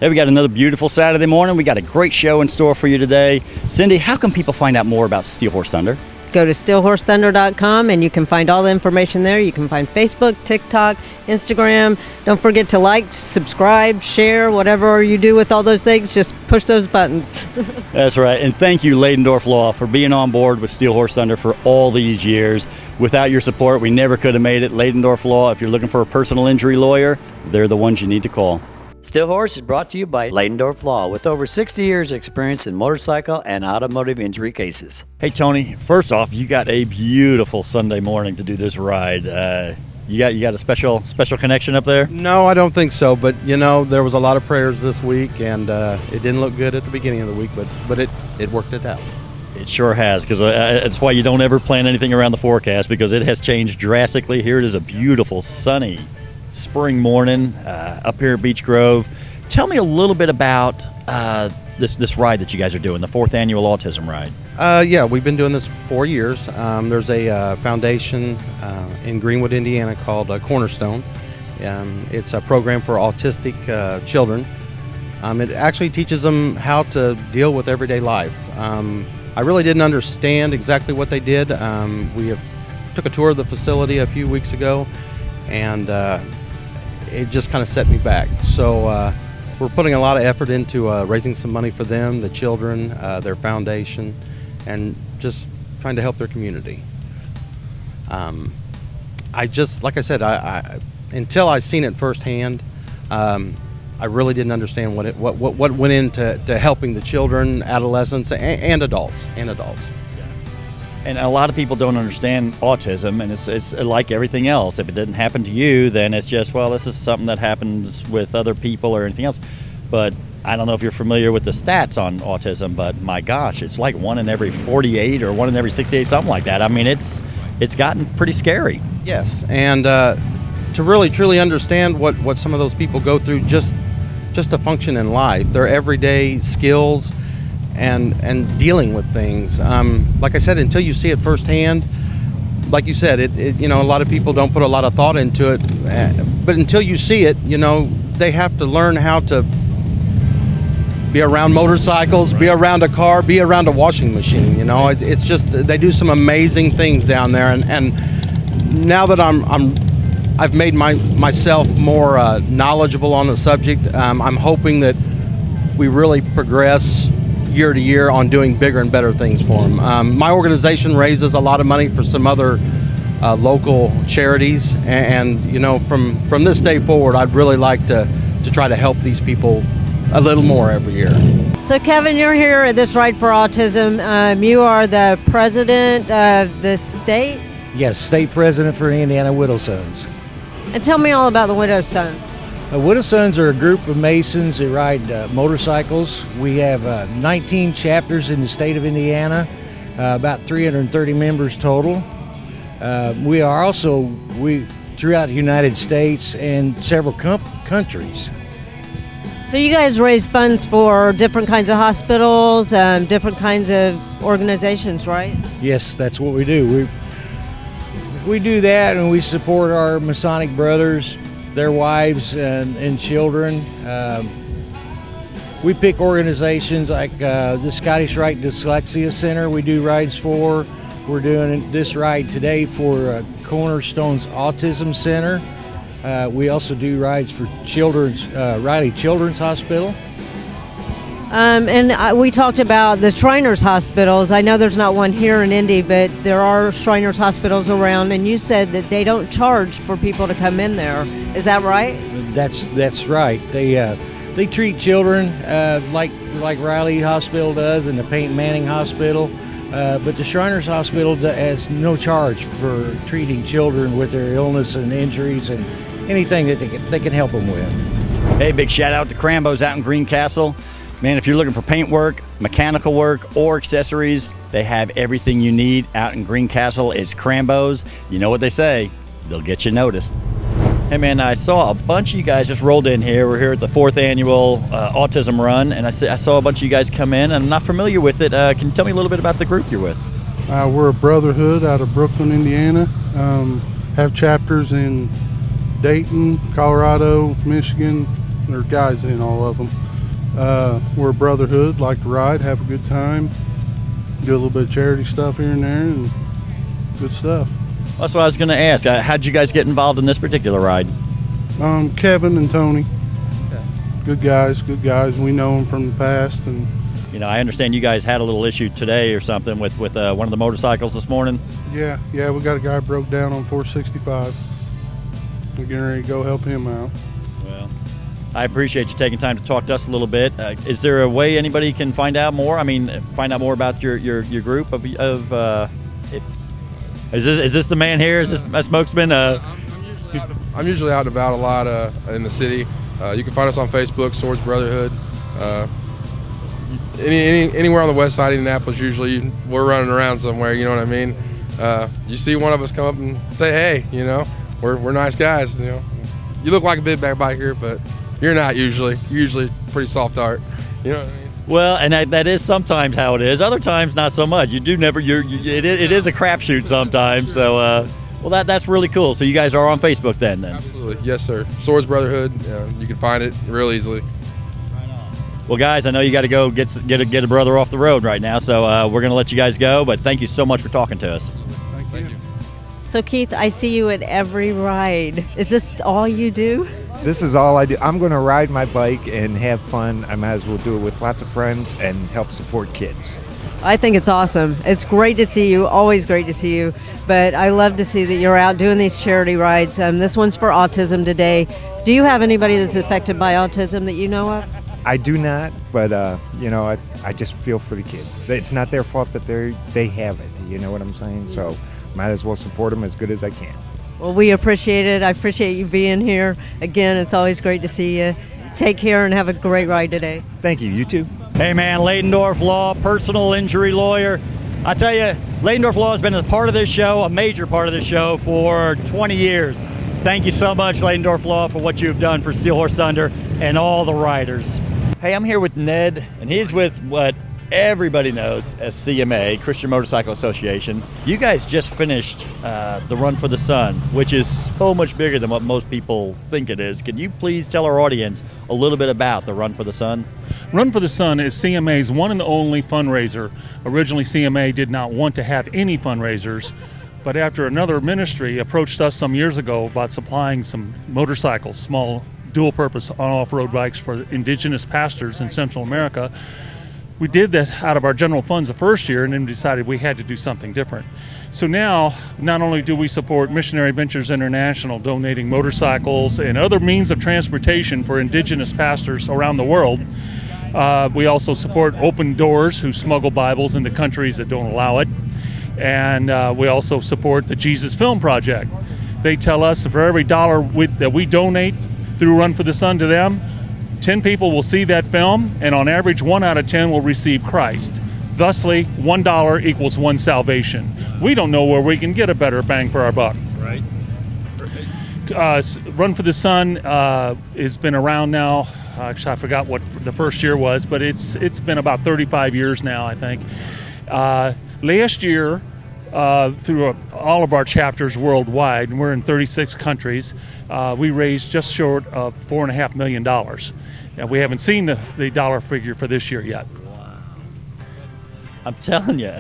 Hey, we got another beautiful Saturday morning. We got a great show in store for you today. Cindy, how can people find out more about Steel Horse Thunder? Go to steelhorsethunder.com and you can find all the information there. You can find Facebook, TikTok, Instagram. Don't forget to like, subscribe, share, whatever you do with all those things, just push those buttons. That's right. And thank you, Leidendorf Law, for being on board with Steel Horse Thunder for all these years. Without your support, we never could have made it. Leidendorf Law, if you're looking for a personal injury lawyer, they're the ones you need to call. Steel Horse is brought to you by Leidendorf Law, with over 60 years experience in motorcycle and automotive injury cases. Hey, Tony, first off, you got a beautiful Sunday morning to do this ride. You got a special connection up there? No, I don't think so. But, you know, there was a lot of prayers this week, and it didn't look good at the beginning of the week, but it worked it out. It sure has, because it's why you don't ever plan anything around the forecast, because it has changed drastically. Here it is, a beautiful, sunny spring morning up here at Beech Grove. Tell me a little bit about this ride that you guys are doing, the 4th annual Autism Ride. Yeah, we've been doing this for 4 years. There's a foundation in Greenwood, Indiana called Cornerstone. It's a program for autistic children. It actually teaches them how to deal with everyday life. I really didn't understand exactly what they did. We took a tour of the facility a few weeks ago, and it just kind of set me back. So we're putting a lot of effort into raising some money for them, the children, their foundation, and just trying to help their community. Like I said, until I seen it firsthand, I really didn't understand what went into helping the children, adolescents, and adults. And a lot of people don't understand autism, and it's like everything else. If it didn't happen to you, then it's just, well, this is something that happens with other people or anything else. But I don't know if you're familiar with the stats on autism, but my gosh, it's like 1 in every 48 or 1 in every 68, something like that. I mean, it's gotten pretty scary. Yes, and to really truly understand what some of those people go through just to function in life, their everyday skills, and dealing with things. Like I said, until you see it firsthand, like you said, a lot of people don't put a lot of thought into it, but until you see it, they have to learn how to be around motorcycles, right, be around a car, be around a washing machine. It's just, they do some amazing things down there, and now that I've made myself more knowledgeable on the subject, I'm hoping that we really progress year to year on doing bigger and better things for them. My organization raises a lot of money for some other local charities, and from this day forward, I'd really like to try to help these people a little more every year. So Kevin, you're here at this Ride for Autism. You are the president of the state? Yes, state president for Indiana Widow Sons. And tell me all about the Widow Sons. Widow Sons are a group of Masons that ride motorcycles. We have 19 chapters in the state of Indiana, about 330 members total. We are also throughout the United States and several countries. So you guys raise funds for different kinds of hospitals, different kinds of organizations, right? Yes, that's what we do. We do that, and we support our Masonic brothers, their wives and children. We pick organizations like the Scottish Rite Dyslexia Center we do rides for. We're doing this ride today for Cornerstone's Autism Center. We also do rides for Riley Children's Hospital. And we talked about the Shriners Hospitals. I know there's not one here in Indy, but there are Shriners Hospitals around, and you said that they don't charge for people to come in there. Is that right? That's right. They treat children like Riley Hospital does and the Peyton Manning Hospital, but the Shriners Hospital has no charge for treating children with their illness and injuries and anything that they can help them with. Hey, big shout out to Crambo's out in Greencastle. Man, if you're looking for paint work, mechanical work, or accessories, they have everything you need out in Greencastle. It's Crambo's. You know what they say, they'll get you noticed. Hey man, I saw a bunch of you guys just rolled in here. We're here at the 4th annual Autism Run, and I saw a bunch of you guys come in, and I'm not familiar with it. Can you tell me a little bit about the group you're with? We're a brotherhood out of Brooklyn, Indiana. Have chapters in Dayton, Colorado, Michigan. There are guys in all of them. We're a brotherhood, like to ride, have a good time, do a little bit of charity stuff here and there, and good stuff. That's what I was going to ask. How'd you guys get involved in this particular ride? Kevin and Tony, good guys. We know them from the past, and You know, I understand you guys had a little issue today or something with one of the motorcycles this morning. yeah, we got a guy broke down on 465. We're getting ready to go help him out. Well, I appreciate you taking time to talk to us a little bit. Is there a way anybody can find out more? I mean, find out more about your group is this the man here? Is this my spokesman? I'm usually out and about a lot in the city. You can find us on Facebook, Swords Brotherhood. Anywhere on the west side of Indianapolis, usually we're running around somewhere. You know what I mean? You see one of us come up and say, "Hey, you know, we're nice guys." You know, you look like a big bag biker, but you're not usually. You're usually pretty soft art. You know what I mean? Well, and that is sometimes how it is. Other times, not so much. It is a crapshoot sometimes. So, well, that's really cool. So you guys are on Facebook then? Absolutely, yes, sir. Swords Brotherhood. You can find it real easily. Well, guys, I know you got to go get a brother off the road right now, so we're going to let you guys go. But thank you so much for talking to us. Thank you. So Keith, I see you at every ride. Is this all you do? This is all I do. I'm going to ride my bike and have fun. I might as well do it with lots of friends and help support kids. I think it's awesome. It's great to see you, always great to see you. But I love to see that you're out doing these charity rides. This one's for autism today. Do you have anybody that's affected by autism that you know of? I do not, but I just feel for the kids. It's not their fault that they have it. You know what I'm saying? So might as well support them as good as I can. Well, we appreciate it. I appreciate you being here. Again, it's always great to see you. Take care and have a great ride today. Thank you. You too. Hey, man, Ladendorf Law, personal injury lawyer. I tell you, Ladendorf Law has been a part of this show, a major part of this show, for 20 years. Thank you so much, Ladendorf Law, for what you've done for Steel Horse Thunder and all the riders. Hey, I'm here with Ned, and he's with what everybody knows as CMA, Christian Motorcycle Association. You guys just finished the Run for the Sun, which is so much bigger than what most people think it is. Can you please tell our audience a little bit about the Run for the Sun? Run for the Sun is CMA's one and only fundraiser. Originally, CMA did not want to have any fundraisers, but after another ministry approached us some years ago about supplying some motorcycles, small dual-purpose on-off-road bikes for indigenous pastors in Central America, we did that out of our general funds the first year and then decided we had to do something different. So now, not only do we support Missionary Ventures International donating motorcycles and other means of transportation for indigenous pastors around the world, we also support Open Doors, who smuggle Bibles into countries that don't allow it. And we also support the Jesus Film Project. They tell us for every dollar that we donate through Run for the Sun to them, 10 people will see that film, and on average 1 out of 10 will receive Christ. Thusly, $1 equals 1 salvation. We don't know where we can get a better bang for our buck. Right. Run for the Sun has been around now. Actually, I forgot what the first year was, but it's been about 35 years now, I think. Last year, through all of our chapters worldwide, and we're in 36 countries, we raised just short of $4.5 million. And we haven't seen the dollar figure for this year yet. I'm telling you,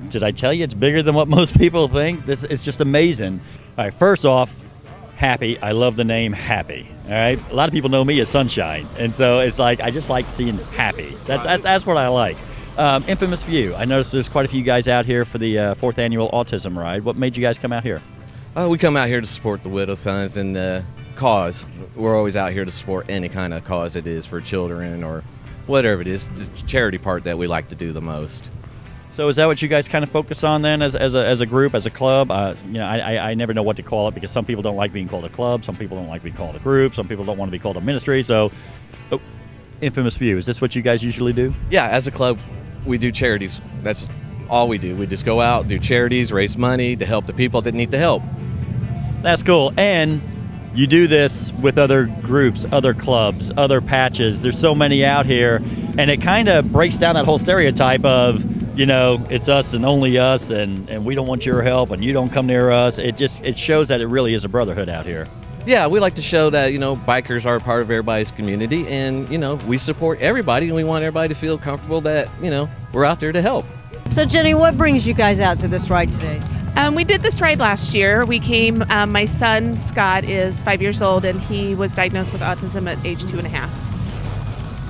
did I tell you it's bigger than what most people think? This is just amazing. All right, first off, Happy. I love the name Happy. All right, a lot of people know me as Sunshine, and so it's like I just like seeing Happy. That's what I like. Infamous View. I noticed there's quite a few guys out here for the 4th annual Autism Ride. What made you guys come out here? We come out here to support the widow sons and the cause. We're always out here to support any kind of cause it is for children or whatever it is. The charity part that we like to do the most. So is that what you guys kind of focus on then as a group, as a club? I never know what to call it because some people don't like being called a club, some people don't like being called a group, some people don't want to be called a ministry. So, Infamous View, is this what you guys usually do? Yeah, as a club, we do charities. That's all we do. We just go out, do charities, raise money to help the people that need the help. That's cool. And you do this with other groups, other clubs, other patches. There's so many out here, and it kind of breaks down that whole stereotype of, it's us and only us, and we don't want your help, and you don't come near us. It shows that it really is a brotherhood out here. yeah, we like to show that, bikers are a part of everybody's community, and, we support everybody, and we want everybody to feel comfortable that, we're out there to help. So, Jenny, what brings you guys out to this ride today? We did this ride last year. We came, my son, Scott, is 5 years old, and he was diagnosed with autism at age 2.5.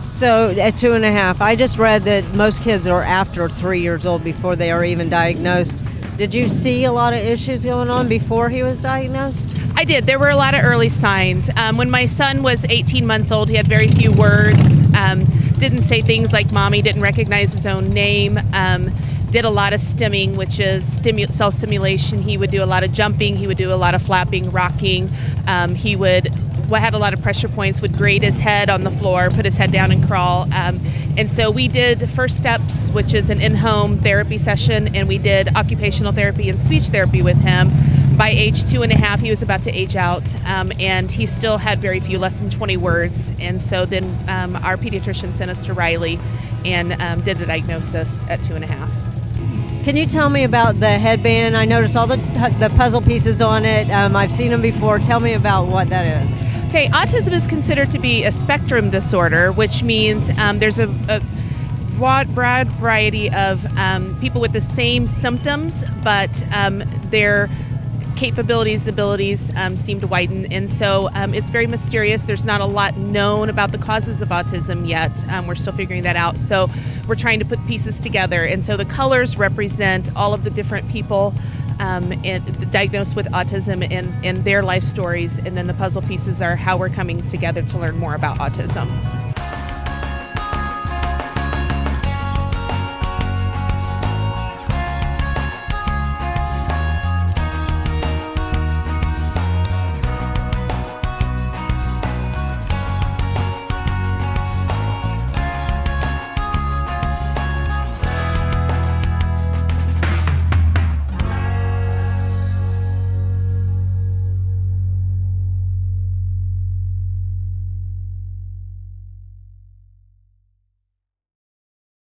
So at 2.5, I just read that most kids are after 3 years old before they are even diagnosed. Did you see a lot of issues going on before he was diagnosed? I did. There were a lot of early signs. When my son was 18 months old, he had very few words, didn't say things like mommy, didn't recognize his own name, did a lot of stimming, which is self-stimulation. He would do a lot of jumping. He would do a lot of flapping, rocking. He had a lot of pressure points, would grate his head on the floor, put his head down and crawl. And so we did First Steps, which is an in-home therapy session, and we did occupational therapy and speech therapy with him. By age 2.5, he was about to age out, and he still had very few, less than 20 words. And so then our pediatrician sent us to Riley and did a diagnosis at 2.5. Can you tell me about the headband? I noticed all the puzzle pieces on it. I've seen them before. Tell me about what that is. Okay, autism is considered to be a spectrum disorder, which means there's a broad variety of people with the same symptoms, but their abilities seem to widen, and so it's very mysterious. There's not a lot known about the causes of autism yet. We're still figuring that out, so we're trying to put pieces together, and so the colors represent all of the different people diagnosed with autism and their life stories, and then the puzzle pieces are how we're coming together to learn more about autism.